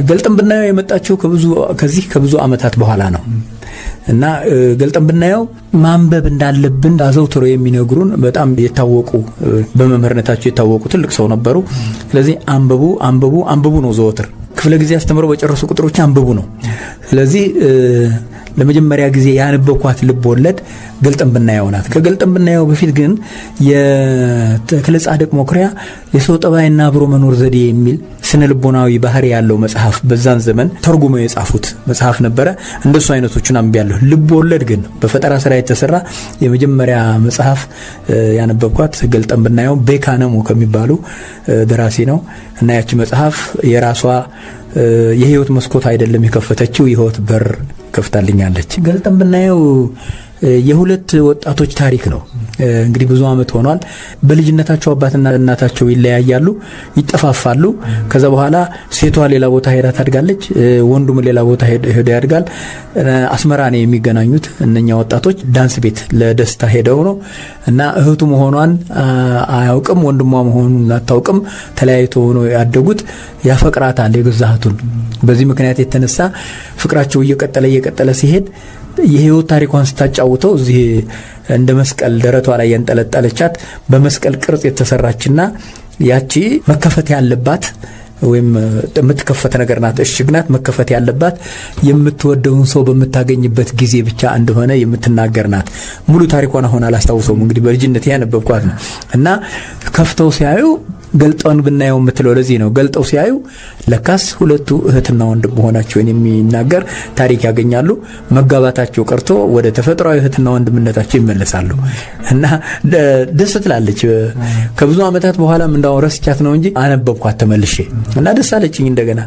ገልጠን ብናየው የመጣችው ከብዙ አመታት በኋላ ነው እና ገልጠን ብናየው ማንበብ እንዳለብን አዘውትሮ የሚነግሩን በጣም የታወቁ በመምህርነታቸው የታወቁ ትልቅ ሰው ነበሩ። ስለዚህ አንብቡ ነው ዘወትር ክፍለ ጊዜ አስተምረው በጨረሱ ቁጥሮች አንብቡ ነው። ስለዚህ ለመጀመሪያ ጊዜ ያነበብኳት ልብ ወለድ ገልጠን ብናየው ናት። ከገልጠን ብናየው በፊት ግን የተክለ ጻድቅ መኩሪያ የሰው ጠባይና አብሮ መኖር ዘዴ የሚል ስነ ልቦናዊ ባህሪ ያለው መጽሐፍ በዛን ዘመን ተርጉመው የጻፉት መጽሐፍ ነበረ። እንደሱ አይነቶቹን አንብቤያለሁ። ልብ ወለድ ግን በፈጠራ ስራ የተሰራ የመጀመሪያ መጽሐፍ ያነበብኳት ገልጠን ብናየው ቤካነሙ ከሚባሉ ደራሲ ነው እና ያቺ መጽሐፍ የራሷ የህይወት መስኮት አይደለም የከፈተችው የህይወት በር ከፍታልኛለች። ገልጠን ብናየው የሁለት ወጣቶች ታሪክ ነው። እንግዲህ ብዙ አመት ሆኗል። በልጅነታቸው አባትና እናታቸው ይለያያሉ፣ ይጠፋፋሉ። ከዛ በኋላ ሴቷ ሌላ ቦታ ሄዳ ታድጋለች፣ ወንዱም ሌላ ቦታ ሄዶ ያድጋል። አስመራ ነው የሚገናኙት እነኛ ወጣቶች ዳንስ ቤት ለደስታ ሄደው ነው እና እህቱ መሆኗን አያውቅም፣ ወንድሟ መሆኑን አታውቅም። ተለያይተው ነው ያደጉት። ያፈቅራታል የገዛ እህቱን። በዚህ ምክንያት የተነሳ ፍቅራቸው እየቀጠለ ሲሄድ የህይወት ታሪኳን ስታጫውተው እዚህ እንደ መስቀል ደረቷ ላይ ያንጠለጠለቻት በመስቀል ቅርጽ የተሰራችና ያቺ መከፈት ያለባት ወይም የምትከፈት ነገር ናት። እሽግ ናት፣ መከፈት ያለባት የምትወደውን ሰው በመታገኝበት ጊዜ ብቻ እንደሆነ የምትናገር ናት። ሙሉ ታሪኳን አሁን አላስታውሰውም። እንግዲህ በልጅነት ያነበብኳት ነው እና ከፍተው ሲያዩ ገልጠን ብናየው የምትለው ለዚህ ነው። ገልጠው ሲያዩ ለካስ ሁለቱ እህትና ወንድም መሆናቸውን የሚናገር ታሪክ ያገኛሉ። መጋባታቸው ቀርቶ ወደ ተፈጥሯዊ እህትና ወንድምነታቸው ይመለሳሉ እና ደስ ትላለች። ከብዙ አመታት በኋላም እንዳው ረስቻት ነው እንጂ አነበብኳት ተመልሼ እና ደስ አለችኝ እንደገና።